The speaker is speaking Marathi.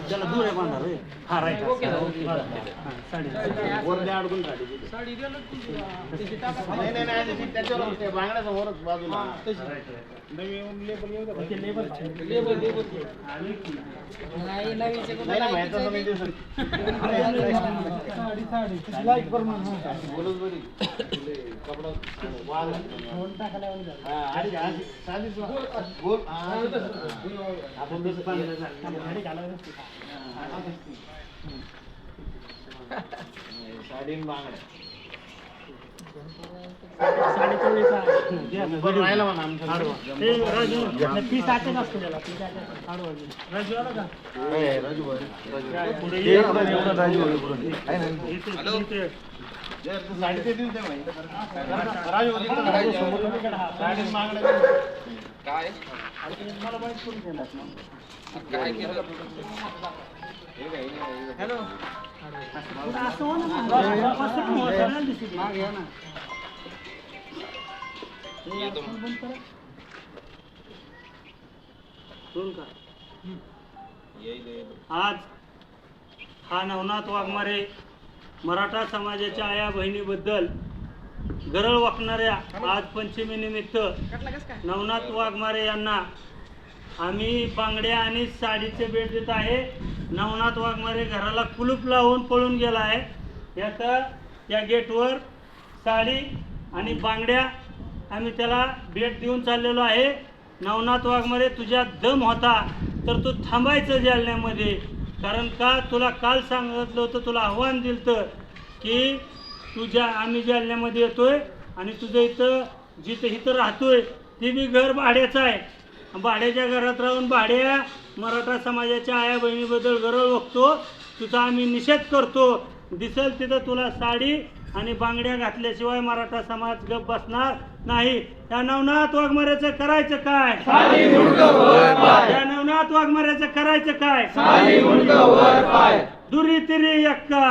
त्याला दूर आहे बांधा रे. हा राईट. आज हा नवनाथ वाघमारे मराठा समाजाच्या आया बहिणीबद्दल गरळ वाकणाऱ्या आज पंचमी निमित्त नवनाथ वाघमारे यांना आम्ही बांगड्या आणि साडीचे भेट देत आहे. नवनाथ वाघमारे घराला कुलूप लावून पळून गेला आहे. याचा या गेटवर साडी आणि बांगड्या आम्ही त्याला भेट देऊन चाललेलो आहे. नवनाथ वाघमारे तुझ्या दम होता तर तू थांबायचं जालन्यामध्ये, कारण का तुला काल सांगितलं होतं, तुला आव्हान दिलं की आम्ही जालन्यामध्ये येतोय आणि तुझं इथं जिथं इथं राहतोय ते बी घर भाड्याचं आहे. भाड्याच्या घरात राहून भाड्या मराठा समाजाच्या आया बहिणीबद्दल गरळ बघतो, तुझा आम्ही निषेध करतो. दिसेल तिथं तुला साडी आणि बांगड्या घातल्याशिवाय मराठा समाज गप बसणार नाही. त्या नवनाथ वाघमाऱ्याचं करायचं काय? त्या नवनाथ वाघमाऱ्याचं करायचं काय? दुरी तिरी एक्का